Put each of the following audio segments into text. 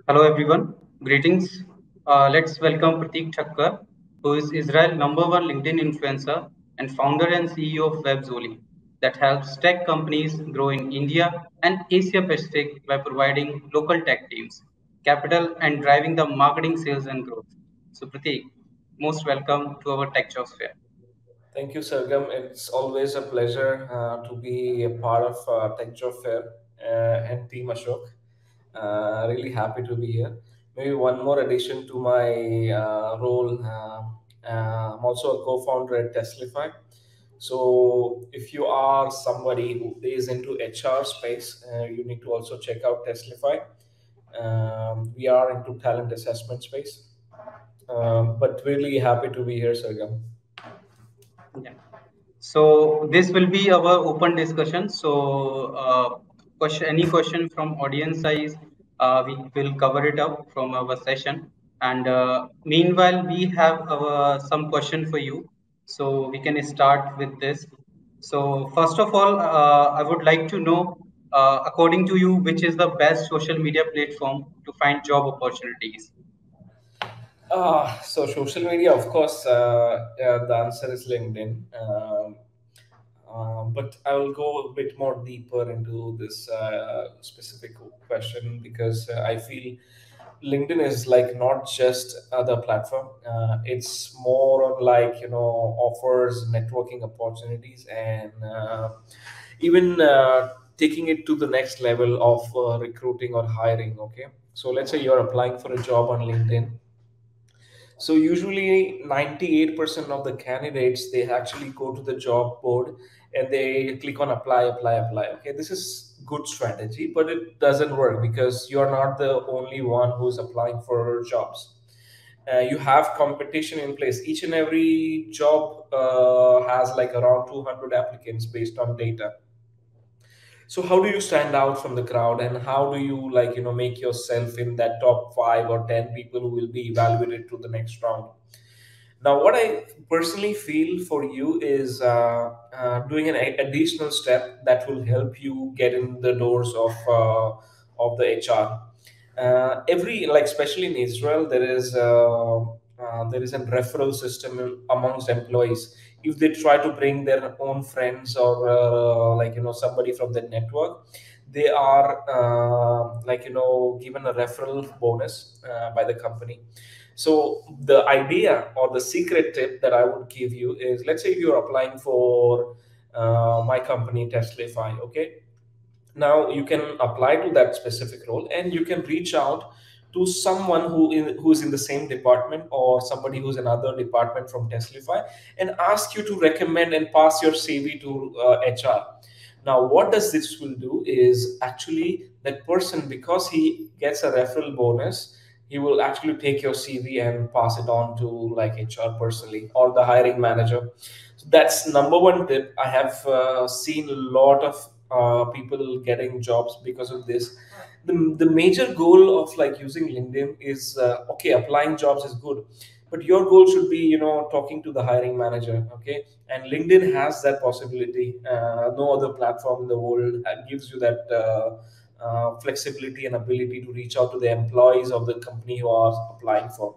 Hello everyone, greetings. Let's welcome Pratik Thakker, who is Israel number one LinkedIn influencer and founder and CEO of WebZoli that helps tech companies grow in India and Asia Pacific by providing local tech teams, capital and driving the marketing, sales and growth. So Pratik, most welcome to our Tech Jobs Fair. Thank you, Sargam. It's always a pleasure to be a part of Tech Job Fair and Team Ashok. Really happy to be here. Maybe one more addition to my role. I'm also a co-founder at Teslify. So if you are somebody who is into HR space, you need to also check out Teslify. We are into talent assessment space, but really happy to be here, Sargam. Yeah. So this will be our open discussion. So any question from audience size, we will cover it up from our session. And meanwhile, we have some question for you. So we can start with this. So first of all, I would like to know, according to you, which is the best social media platform to find job opportunities? So social media, of course, yeah, the answer is LinkedIn. But I will go a bit more deeper into this specific question because I feel LinkedIn is like not just the platform. It's more on like offers networking opportunities and even taking it to the next level of recruiting or hiring. Okay, so let's say you're applying for a job on LinkedIn. So usually 98% of the candidates they actually go to the job board and they click on apply, apply, apply. Okay, this is good strategy, but it doesn't work because you're not the only one who's applying for jobs. You have competition in place. Each and every job has like around 200 applicants based on data. So how do you stand out from the crowd, and how do you make yourself in that top 5 or 10 people who will be evaluated to the next round? Now, what I personally feel for you is doing an additional step that will help you get in the doors of the HR. Every like especially in Israel, there is a referral system amongst employees. If they try to bring their own friends or somebody from the network, they are given a referral bonus by the company. So the idea or the secret tip that I would give you is, let's say you're applying for my company Teslify. Okay, now you can apply to that specific role and you can reach out to someone who's in the same department or somebody who's another department from Teslify and ask you to recommend and pass your CV to HR. Now what does this will do is actually that person, because he gets a referral bonus, he will actually take your CV and pass it on to like HR personally or the hiring manager. So that's number one tip. I have seen a lot of people getting jobs because of this. The major goal of like using LinkedIn is okay, applying jobs is good, but your goal should be talking to the hiring manager. Okay, and LinkedIn has that possibility. No other platform in the world gives you that flexibility and ability to reach out to the employees of the company who are applying for.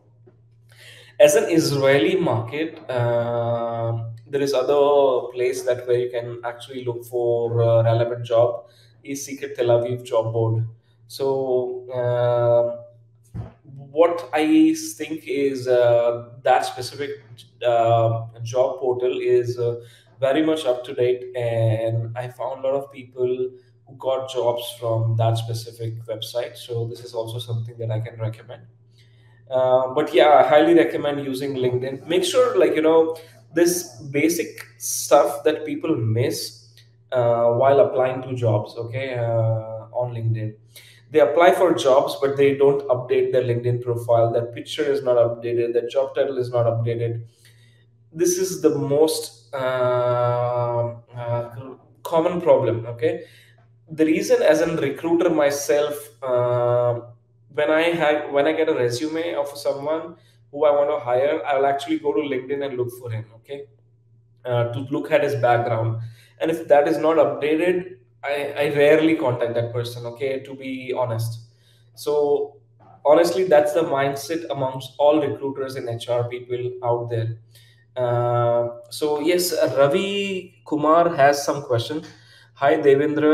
As an Israeli market, there is other place that where you can actually look for relevant job is Secret Tel Aviv job board. So what I think is that specific job portal is very much up to date, and I found a lot of people who got jobs from that specific website. So this is also something that I can recommend. But yeah, I highly recommend using LinkedIn. Make sure, this basic stuff that people miss while applying to jobs, okay, on LinkedIn. They apply for jobs, but they don't update their LinkedIn profile. Their picture is not updated. Their job title is not updated. This is the most common problem, okay? The reason, as a recruiter myself, when I get a resume of someone who I want to hire, I'll actually go to LinkedIn and look for him, okay, to look at his background. And if that is not updated, I rarely contact that person, okay, to be honest. So Honestly, that's the mindset amongst all recruiters and HR people out there. So yes, Ravi Kumar has some question. Hi Devendra.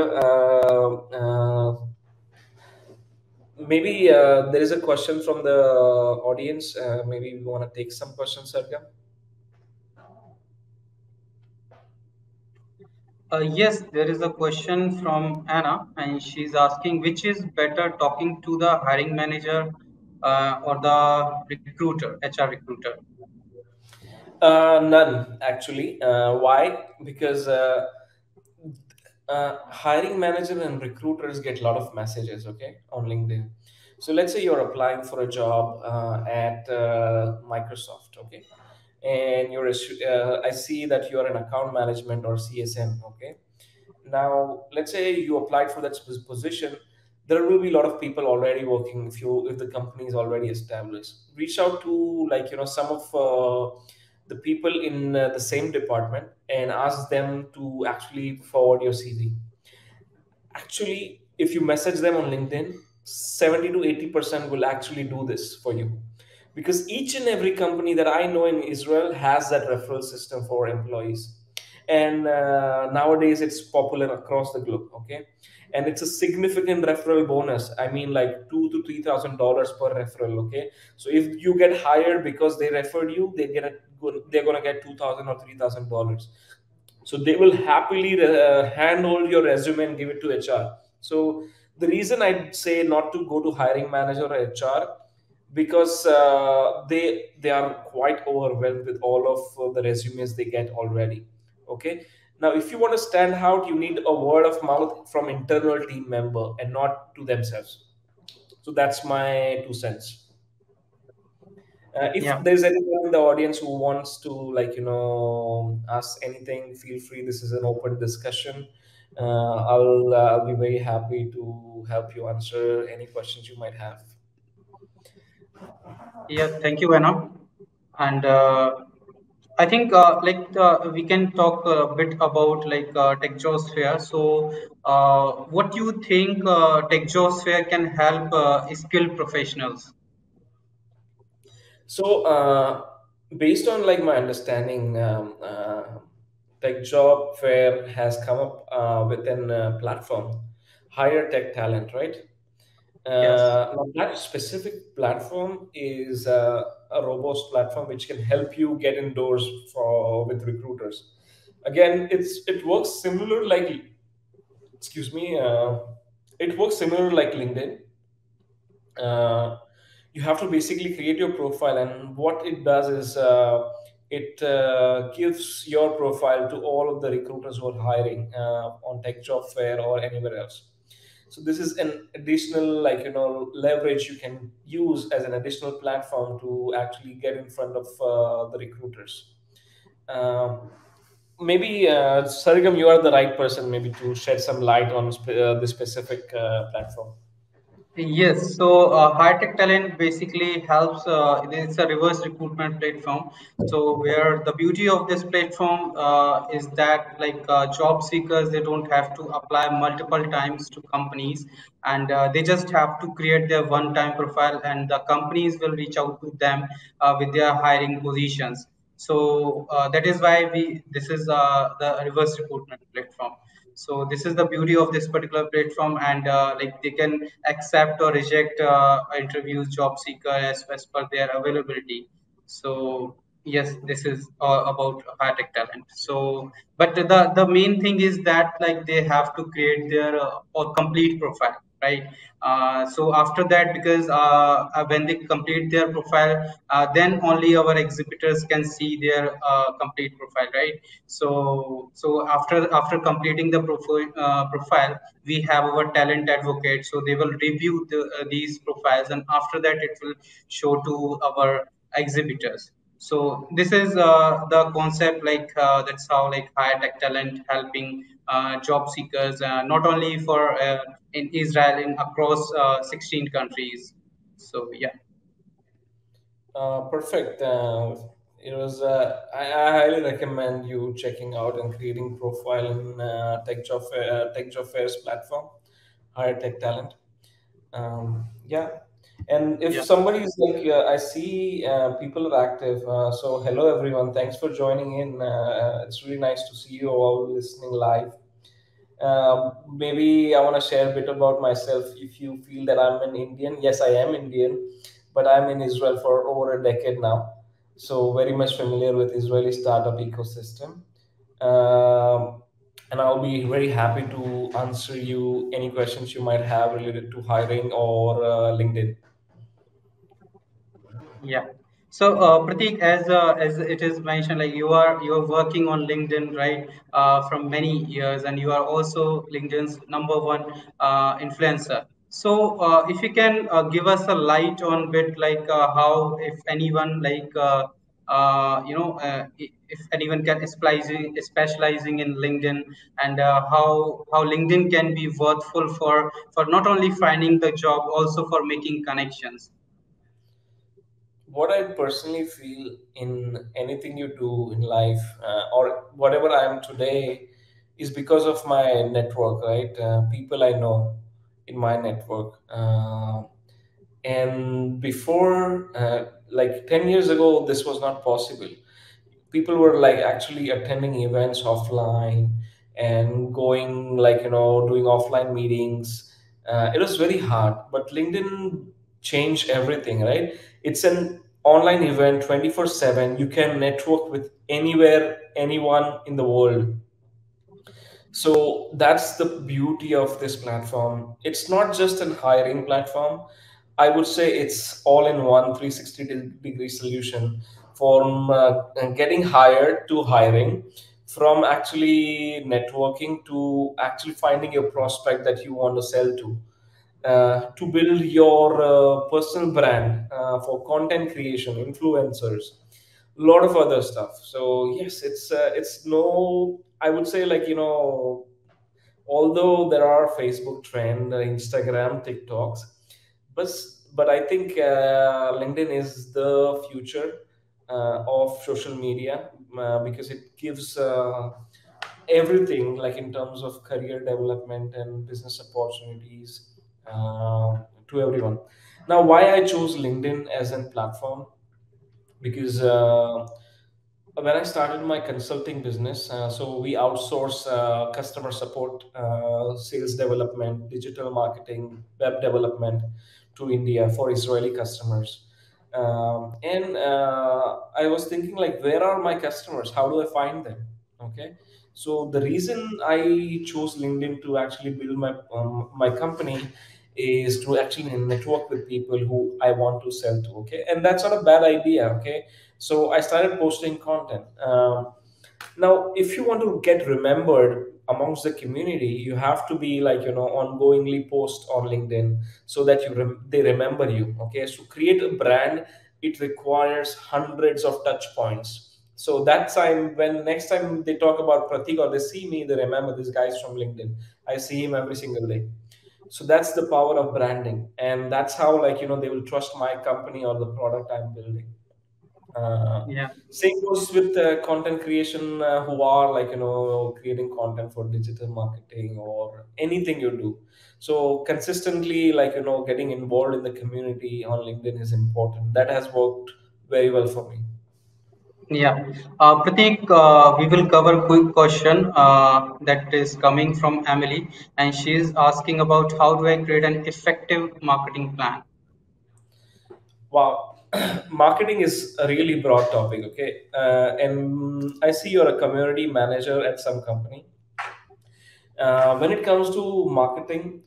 Maybe there is a question from the audience. Maybe we want to take some questions, Sargam. Yes, there is a question from Anna, and she's asking which is better, talking to the hiring manager or the recruiter, HR recruiter? None actually. Why? Because hiring manager and recruiters get a lot of messages, okay, on LinkedIn. So let's say you're applying for a job at Microsoft, okay, and I see that you're an account management or CSM, okay. Now, let's say you applied for that position. There will be a lot of people already working. If the company is already established, reach out to, like, some of the people in the same department and ask them to actually forward your CV. Actually, if you message them on LinkedIn, 70 to 80% will actually do this for you, because each and every company that I know in Israel has that referral system for employees. And nowadays it's popular across the globe, okay, and it's a significant referral bonus. I mean, like $2,000 to $3,000 per referral, okay. So if you get hired because they referred you, they're gonna get $2,000 or $3,000. So they will happily handhold your resume and give it to HR. So the reason I say not to go to hiring manager or HR, because they are quite overwhelmed with all of the resumes they get already, okay. Now if you want to stand out, you need a word of mouth from internal team member and not to themselves. So that's my 2 cents. If Yeah. there's anyone in the audience who wants to, like, ask anything, feel free. This is an open discussion. I'll be very happy to help you answer any questions you might have. Yeah, thank you, Anna. And I think we can talk a bit about Tech Jobs Fair. So, what do you think Tech Jobs Fair can help skilled professionals? So, based on, like, my understanding, Tech Job Fair has come up with an platform, Higher Tech Talent, right? Yes. Now that specific platform is a robust platform which can help you get indoors for with recruiters. Again, it works similar like, excuse me, it works similar like LinkedIn. uh, you have to basically create your profile, and what it does is it gives your profile to all of the recruiters who are hiring on Tech Job Fair or anywhere else. So this is an additional, like, leverage you can use as an additional platform to actually get in front of the recruiters. um, Maybe Sarigam, you are the right person maybe to shed some light on this specific platform. Yes, so high tech talent basically helps. It's a reverse recruitment platform. So where the beauty of this platform is that job seekers, they don't have to apply multiple times to companies, and they just have to create their one-time profile, and the companies will reach out to them with their hiring positions. So that is why we this is the reverse recruitment platform. So this is the beauty of this particular platform, and they can accept or reject interviews job seeker as per their availability. So yes, this is about high tech talent. So but the main thing is that they have to create their or complete profile, right? So after that, because when they complete their profile, then only our exhibitors can see their complete profile, right? So after completing the profile, we have our talent advocate. So they will review these profiles, and after that, it will show to our exhibitors. So this is the concept. That's how higher tech talent helping job seekers, not only for in Israel, in across 16 countries. So yeah. Perfect. It was. I highly recommend you checking out and creating profile in Tech Job Fair's platform, Hire Tech Talent. Yeah. And if Yeah. somebody is like, I see people are active. So hello everyone, thanks for joining in. It's really nice to see you all listening live. Maybe I want to share a bit about myself. If you feel that I'm an Indian, yes, I am Indian, but I'm in Israel for over a decade now. So very much familiar with Israeli startup ecosystem. Um, and I'll be very happy to answer you any questions you might have related to hiring or LinkedIn. Yeah. So, Pratik, as it is mentioned, like you are working on LinkedIn, right, from many years, and you are also LinkedIn's number one influencer. So, if you can give us a light on bit like how, if anyone like if anyone can specializing in LinkedIn, and how LinkedIn can be worthful for not only finding the job, also for making connections. What I personally feel in anything you do in life, or whatever I am today, is because of my network, right? People I know in my network. And before, like 10 years ago, this was not possible. People were like actually attending events offline and going, like, doing offline meetings. It was very hard, but LinkedIn changed everything, right? It's an online event 24/7. You can network with anywhere, anyone in the world. So that's the beauty of this platform. It's not just an hiring platform. I would say it's all in one 360-degree solution, from getting hired to hiring, from actually networking to actually finding your prospect that you want to sell to build your personal brand, for content creation, influencers, a lot of other stuff. So yes, it's no, I would say, like, although there are Facebook trend, Instagram, TikToks, but but I think LinkedIn is the future of social media, because it gives everything, like in terms of career development and business opportunities, to everyone. Now, why I chose LinkedIn as a platform, because when I started my consulting business, so we outsource customer support, sales development, digital marketing, web development to India for Israeli customers. And I was thinking, like, where are my customers? How do I find them? Okay, so the reason I chose LinkedIn to actually build my company is to actually network with people who I want to sell to. Okay, and that's not a bad idea. Okay, so I started posting content. Now, if you want to get remembered amongst the community, you have to be, like, ongoingly post on LinkedIn, so that they remember you. Okay, so create a brand, it requires hundreds of touch points. So that time, when next time they talk about Pratik or they see me, they remember this guy's from LinkedIn. I see him every single day. So that's the power of branding, and that's how, like, they will trust my company or the product I'm building. Yeah. Same goes with content creation, who are, like, creating content for digital marketing or anything you do. So consistently, like, getting involved in the community on LinkedIn is important. That has worked very well for me. Yeah, Pratik, we will cover quick question that is coming from Emily, and she is asking about how do I create an effective marketing plan. Wow. Marketing is a really broad topic. Okay, and I see you're a community manager at some company. When it comes to marketing,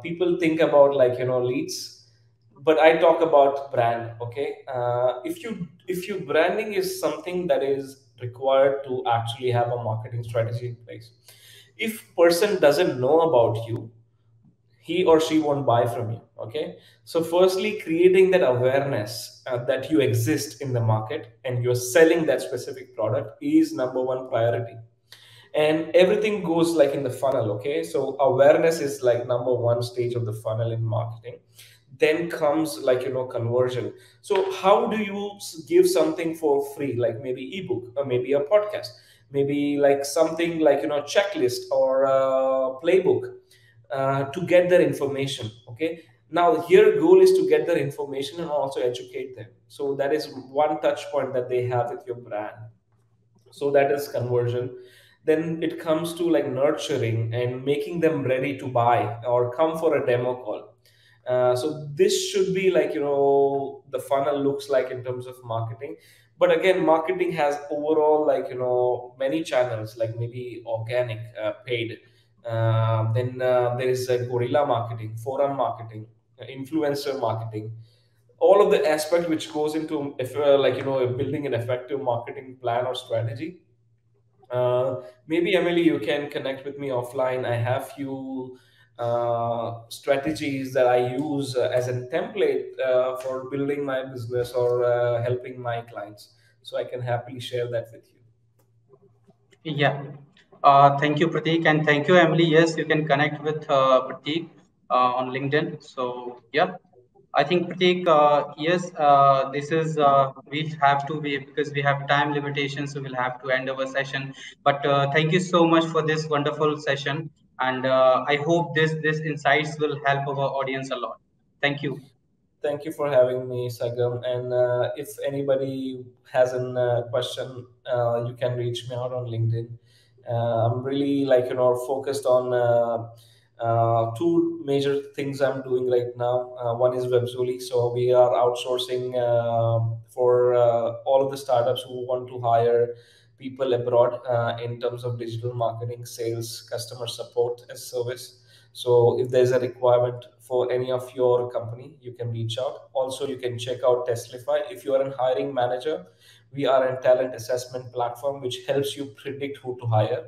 people think about, like, leads, but I talk about brand. Okay, if you branding is something that is required to actually have a marketing strategy in place. If person doesn't know about you, he or she won't buy from you. Okay, so firstly, creating that awareness that you exist in the market and you're selling that specific product is number one priority, and everything goes like in the funnel. Okay, so awareness is like number one stage of the funnel in marketing. Then comes, like, conversion. So how do you give something for free, like maybe ebook or maybe a podcast, maybe like something like, checklist or a playbook, to get their information. Okay, Now here goal is to get their information and also educate them. So that is one touch point that they have with your brand. So that is conversion. Then it comes to like nurturing and making them ready to buy or come for a demo call. So this should be like, the funnel looks like in terms of marketing. But again, marketing has overall like, many channels, like maybe organic, paid. Then there is guerrilla marketing, forum marketing, influencer marketing, all of the aspect which goes into, if like, building an effective marketing plan or strategy. Maybe Emily, you can connect with me offline. I have few strategies that I use as a template for building my business or helping my clients. So I can happily share that with you. Yeah. Thank you, Pratik, and thank you, Emily. Yes, you can connect with Pratik on LinkedIn. So, yeah, I think Pratik, yes, this is we have to be, because we have time limitations, so we'll have to end our session. But thank you so much for this wonderful session, and I hope this insights will help our audience a lot. Thank you. Thank you for having me, Sagam. And if anybody has a question, you can reach me out on LinkedIn. I'm really like, focused on two major things I'm doing right now. One is Webzuli. So we are outsourcing for all of the startups who want to hire people abroad in terms of digital marketing, sales, customer support as service. So if there's a requirement for any of your company, you can reach out. Also, you can check out Teslify. If you are a hiring manager, we are a talent assessment platform which helps you predict who to hire.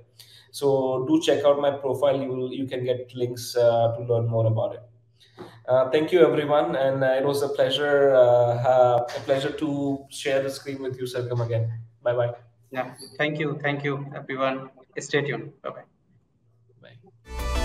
So do check out my profile. You can get links to learn more about it. Thank you, everyone, and it was a pleasure to share the screen with you, Sargam, again. Bye bye. Yeah. Thank you, everyone. Stay tuned. Bye bye. Bye.